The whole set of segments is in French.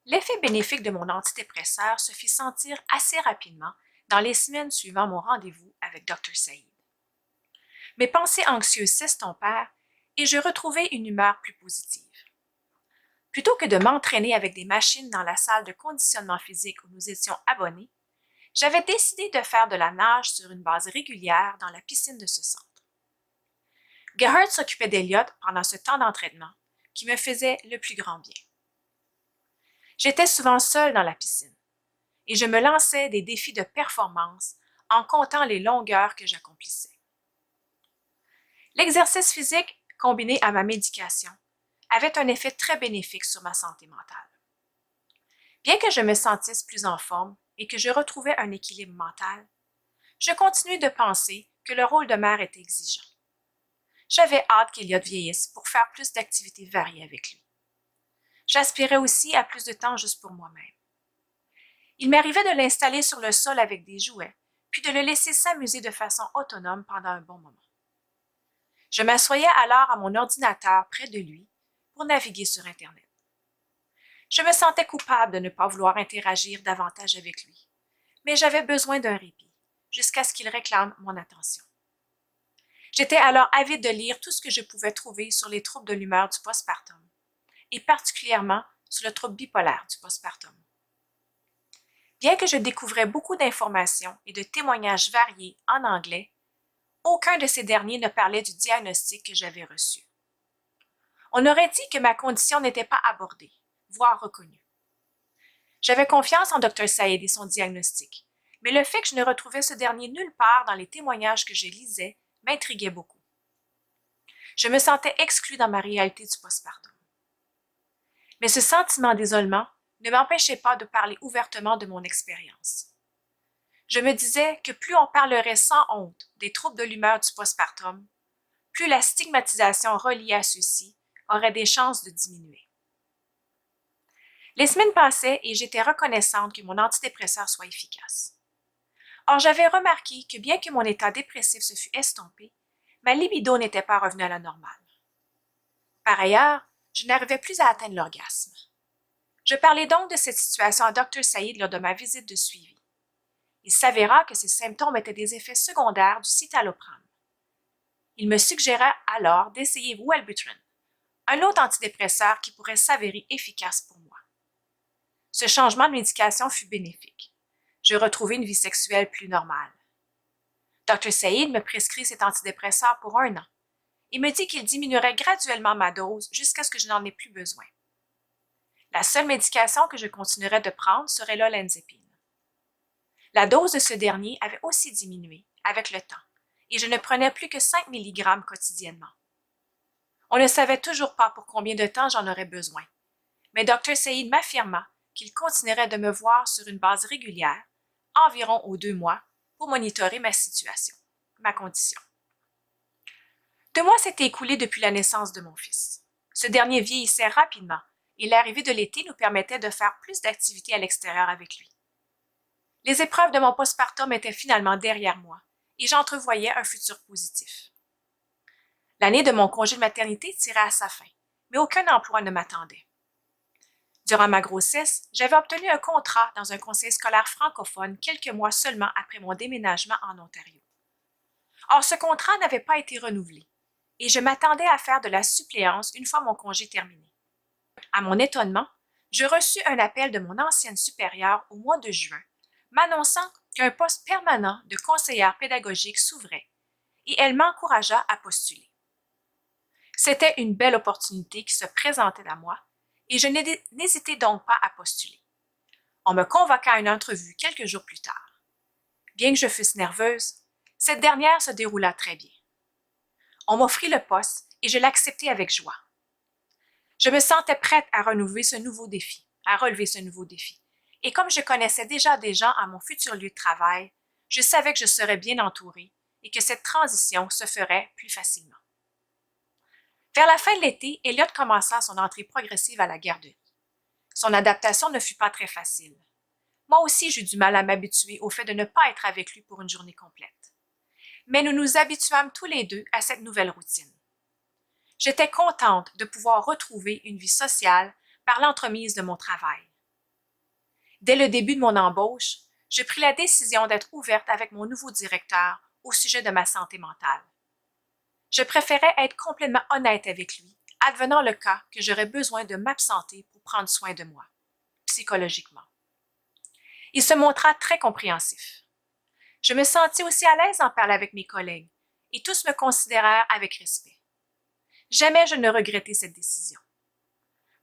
L'effet bénéfique de mon antidépresseur se fit sentir assez rapidement dans les semaines suivant mon rendez-vous avec Dr. Saïd. Mes pensées anxieuses s'estompèrent et je retrouvai une humeur plus positive. Plutôt que de m'entraîner avec des machines dans la salle de conditionnement physique où nous étions abonnés, j'avais décidé de faire de la nage sur une base régulière dans la piscine de ce centre. Gerhard s'occupait d'Elliot pendant ce temps d'entraînement, qui me faisait le plus grand bien. J'étais souvent seule dans la piscine, et je me lançais des défis de performance en comptant les longueurs que j'accomplissais. L'exercice physique, combiné à ma médication, avait un effet très bénéfique sur ma santé mentale. Bien que je me sentisse plus en forme et que je retrouvais un équilibre mental, je continuais de penser que le rôle de mère était exigeant. J'avais hâte qu'Elliot vieillisse pour faire plus d'activités variées avec lui. J'aspirais aussi à plus de temps juste pour moi-même. Il m'arrivait de l'installer sur le sol avec des jouets, puis de le laisser s'amuser de façon autonome pendant un bon moment. Je m'assoyais alors à mon ordinateur près de lui pour naviguer sur Internet. Je me sentais coupable de ne pas vouloir interagir davantage avec lui, mais j'avais besoin d'un répit, jusqu'à ce qu'il réclame mon attention. J'étais alors avide de lire tout ce que je pouvais trouver sur les troubles de l'humeur du postpartum, et particulièrement sur le trouble bipolaire du postpartum. Bien que je découvrais beaucoup d'informations et de témoignages variés en anglais, aucun de ces derniers ne parlait du diagnostic que j'avais reçu. On aurait dit que ma condition n'était pas abordée, voire reconnue. J'avais confiance en Dr. Saïd et son diagnostic, mais le fait que je ne retrouvais ce dernier nulle part dans les témoignages que je lisais m'intriguait beaucoup. Je me sentais exclue dans ma réalité du postpartum. Mais ce sentiment d'isolement ne m'empêchait pas de parler ouvertement de mon expérience. Je me disais que plus on parlerait sans honte des troubles de l'humeur du postpartum, plus la stigmatisation reliée à ceux-ci aurait des chances de diminuer. Les semaines passaient et j'étais reconnaissante que mon antidépresseur soit efficace. Or, j'avais remarqué que bien que mon état dépressif se fût estompé, ma libido n'était pas revenue à la normale. Par ailleurs, je n'arrivais plus à atteindre l'orgasme. Je parlais donc de cette situation à Dr. Saïd lors de ma visite de suivi. Il s'avéra que ces symptômes étaient des effets secondaires du citalopram. Il me suggéra alors d'essayer Wellbutrin, un autre antidépresseur qui pourrait s'avérer efficace pour moi. Ce changement de médication fut bénéfique. Je retrouvai une vie sexuelle plus normale. Dr. Saïd me prescrit cet antidépresseur pour 1 an et me dit qu'il diminuerait graduellement ma dose jusqu'à ce que je n'en ai plus besoin. La seule médication que je continuerais de prendre serait l'olanzapine. La dose de ce dernier avait aussi diminué avec le temps et je ne prenais plus que 5 mg quotidiennement. On ne savait toujours pas pour combien de temps j'en aurais besoin, mais Dr. Saïd m'affirma qu'il continuerait de me voir sur une base régulière, environ aux 2 mois, pour monitorer ma situation, ma condition. 2 mois s'étaient écoulés depuis la naissance de mon fils. Ce dernier vieillissait rapidement et l'arrivée de l'été nous permettait de faire plus d'activités à l'extérieur avec lui. Les épreuves de mon postpartum étaient finalement derrière moi et j'entrevoyais un futur positif. L'année de mon congé de maternité tirait à sa fin, mais aucun emploi ne m'attendait. Durant ma grossesse, j'avais obtenu un contrat dans un conseil scolaire francophone quelques mois seulement après mon déménagement en Ontario. Or, ce contrat n'avait pas été renouvelé et je m'attendais à faire de la suppléance une fois mon congé terminé. À mon étonnement, je reçus un appel de mon ancienne supérieure au mois de juin, m'annonçant qu'un poste permanent de conseillère pédagogique s'ouvrait et elle m'encouragea à postuler. C'était une belle opportunité qui se présentait à moi et je n'hésitai donc pas à postuler. On me convoqua à une entrevue quelques jours plus tard. Bien que je fusse nerveuse, cette dernière se déroula très bien. On m'offrit le poste et je l'acceptai avec joie. Je me sentais prête à relever ce nouveau défi. Et comme je connaissais déjà des gens à mon futur lieu de travail, je savais que je serais bien entourée et que cette transition se ferait plus facilement. Vers la fin de l'été, Elliot commença son entrée progressive à la garderie. Son adaptation ne fut pas très facile. Moi aussi, j'eus du mal à m'habituer au fait de ne pas être avec lui pour une journée complète. Mais nous nous habituâmes tous les deux à cette nouvelle routine. J'étais contente de pouvoir retrouver une vie sociale par l'entremise de mon travail. Dès le début de mon embauche, je pris la décision d'être ouverte avec mon nouveau directeur au sujet de ma santé mentale. Je préférais être complètement honnête avec lui, advenant le cas que j'aurais besoin de m'absenter pour prendre soin de moi, psychologiquement. Il se montra très compréhensif. Je me sentis aussi à l'aise d'en parler avec mes collègues, et tous me considérèrent avec respect. Jamais je ne regrettai cette décision.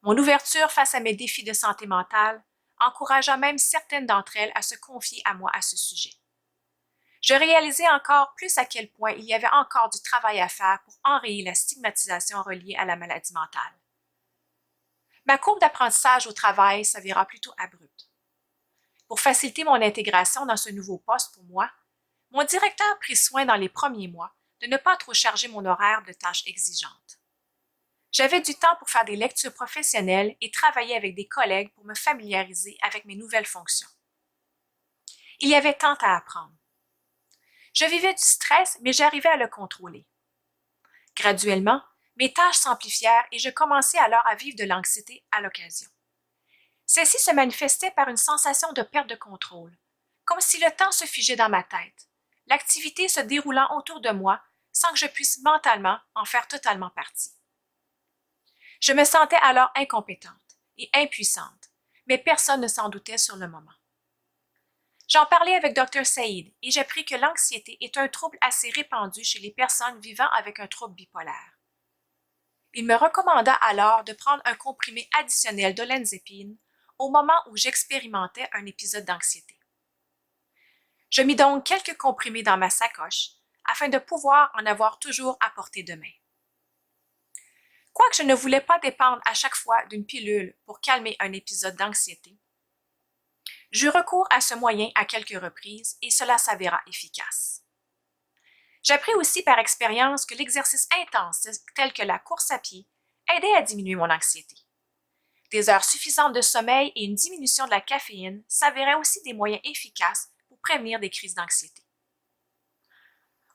Mon ouverture face à mes défis de santé mentale encouragea même certaines d'entre elles à se confier à moi à ce sujet. Je réalisais encore plus à quel point il y avait encore du travail à faire pour enrayer la stigmatisation reliée à la maladie mentale. Ma courbe d'apprentissage au travail s'avéra plutôt abrupte. Pour faciliter mon intégration dans ce nouveau poste pour moi, mon directeur prit soin dans les premiers mois de ne pas trop charger mon horaire de tâches exigeantes. J'avais du temps pour faire des lectures professionnelles et travailler avec des collègues pour me familiariser avec mes nouvelles fonctions. Il y avait tant à apprendre. Je vivais du stress, mais j'arrivais à le contrôler. Graduellement, mes tâches s'amplifièrent et je commençai alors à vivre de l'anxiété à l'occasion. Celle-ci se manifestait par une sensation de perte de contrôle, comme si le temps se figeait dans ma tête, l'activité se déroulant autour de moi sans que je puisse mentalement en faire totalement partie. Je me sentais alors incompétente et impuissante, mais personne ne s'en doutait sur le moment. J'en parlais avec Dr. Saïd et j'appris que l'anxiété est un trouble assez répandu chez les personnes vivant avec un trouble bipolaire. Il me recommanda alors de prendre un comprimé additionnel d'olanzapine au moment où j'expérimentais un épisode d'anxiété. Je mis donc quelques comprimés dans ma sacoche afin de pouvoir en avoir toujours à portée de main. Quoique je ne voulais pas dépendre à chaque fois d'une pilule pour calmer un épisode d'anxiété, j'eus recours à ce moyen à quelques reprises et cela s'avéra efficace. J'appris aussi par expérience que l'exercice intense tel que la course à pied aidait à diminuer mon anxiété. Des heures suffisantes de sommeil et une diminution de la caféine s'avéraient aussi des moyens efficaces pour prévenir des crises d'anxiété.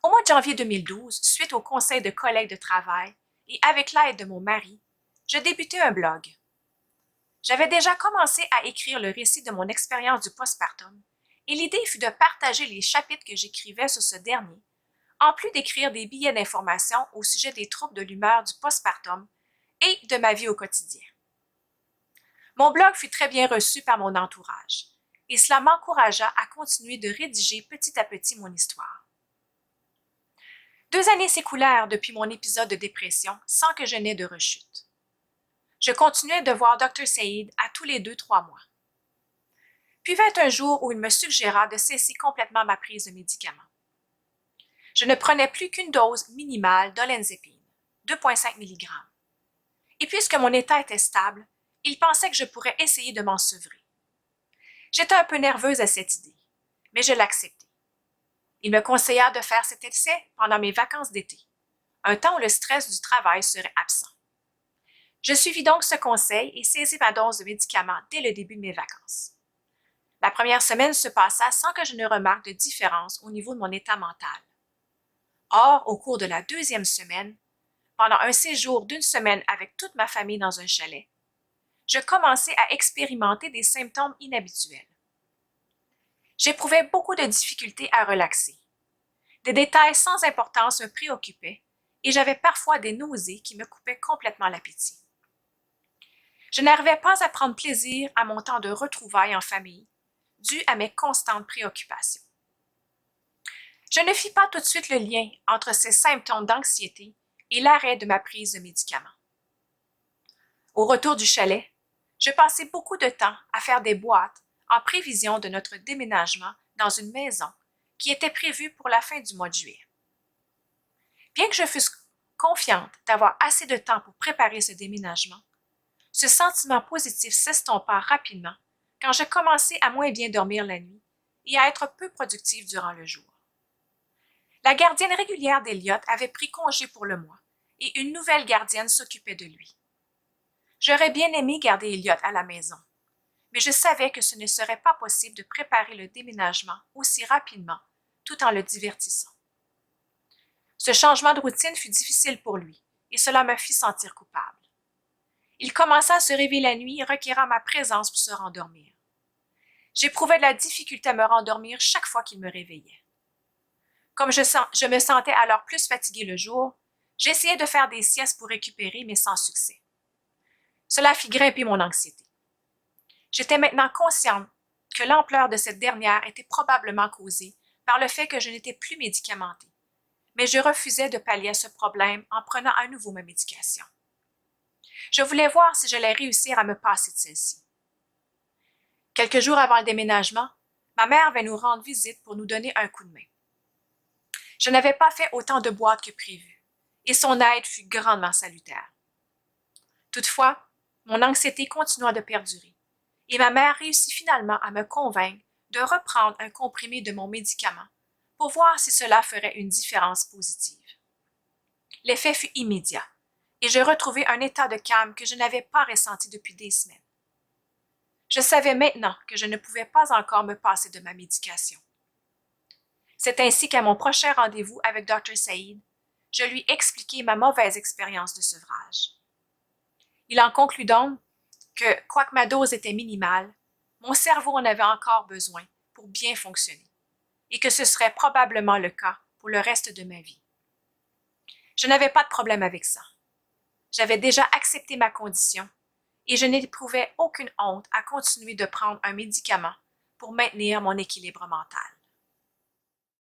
Au mois de janvier 2012, suite au conseil de collègues de travail et avec l'aide de mon mari, je débutai un blog. J'avais déjà commencé à écrire le récit de mon expérience du postpartum et l'idée fut de partager les chapitres que j'écrivais sur ce dernier, en plus d'écrire des billets d'information au sujet des troubles de l'humeur du postpartum et de ma vie au quotidien. Mon blog fut très bien reçu par mon entourage et cela m'encouragea à continuer de rédiger petit à petit mon histoire. 2 années s'écoulèrent depuis mon épisode de dépression sans que je n'aie de rechute. Je continuais de voir Dr. Saïd à tous les 2-3 mois. Puis vint un jour où il me suggéra de cesser complètement ma prise de médicaments. Je ne prenais plus qu'une dose minimale d'olanzapine, 2,5 mg. Et puisque mon état était stable, il pensait que je pourrais essayer de m'en sevrer. J'étais un peu nerveuse à cette idée, mais je l'acceptai. Il me conseilla de faire cet essai pendant mes vacances d'été, un temps où le stress du travail serait absent. Je suivis donc ce conseil et saisis ma dose de médicaments dès le début de mes vacances. La première semaine se passa sans que je ne remarque de différence au niveau de mon état mental. Or, au cours de la 2e semaine, pendant un séjour d'1 semaine avec toute ma famille dans un chalet, je commençai à expérimenter des symptômes inhabituels. J'éprouvais beaucoup de difficultés à relaxer. Des détails sans importance me préoccupaient et j'avais parfois des nausées qui me coupaient complètement l'appétit. Je n'arrivais pas à prendre plaisir à mon temps de retrouvailles en famille, dû à mes constantes préoccupations. Je ne fis pas tout de suite le lien entre ces symptômes d'anxiété et l'arrêt de ma prise de médicaments. Au retour du chalet, je passai beaucoup de temps à faire des boîtes en prévision de notre déménagement dans une maison qui était prévue pour la fin du mois de juillet. Bien que je fusse confiante d'avoir assez de temps pour préparer ce déménagement, ce sentiment positif s'estompa rapidement quand je commençai à moins bien dormir la nuit et à être peu productive durant le jour. La gardienne régulière d'Elliot avait pris congé pour le mois et une nouvelle gardienne s'occupait de lui. J'aurais bien aimé garder Elliot à la maison, mais je savais que ce ne serait pas possible de préparer le déménagement aussi rapidement tout en le divertissant. Ce changement de routine fut difficile pour lui et cela me fit sentir coupable. Il commença à se réveiller la nuit, requérant ma présence pour se rendormir. J'éprouvais de la difficulté à me rendormir chaque fois qu'il me réveillait. Comme je me sentais alors plus fatiguée le jour, j'essayais de faire des siestes pour récupérer, mais sans succès. Cela fit grimper mon anxiété. J'étais maintenant consciente que l'ampleur de cette dernière était probablement causée par le fait que je n'étais plus médicamentée, mais je refusais de pallier à ce problème en prenant à nouveau ma médication. Je voulais voir si j'allais réussir à me passer de celle-ci. Quelques jours avant le déménagement, ma mère vint nous rendre visite pour nous donner un coup de main. Je n'avais pas fait autant de boîtes que prévu, et son aide fut grandement salutaire. Toutefois, mon anxiété continua de perdurer, et ma mère réussit finalement à me convaincre de reprendre un comprimé de mon médicament pour voir si cela ferait une différence positive. L'effet fut immédiat, et je retrouvai un état de calme que je n'avais pas ressenti depuis des semaines. Je savais maintenant que je ne pouvais pas encore me passer de ma médication. C'est ainsi qu'à mon prochain rendez-vous avec Dr. Saïd, je lui expliquai ma mauvaise expérience de sevrage. Il en conclut donc que, quoique ma dose était minimale, mon cerveau en avait encore besoin pour bien fonctionner, et que ce serait probablement le cas pour le reste de ma vie. Je n'avais pas de problème avec ça. J'avais déjà accepté ma condition et je n'éprouvais aucune honte à continuer de prendre un médicament pour maintenir mon équilibre mental.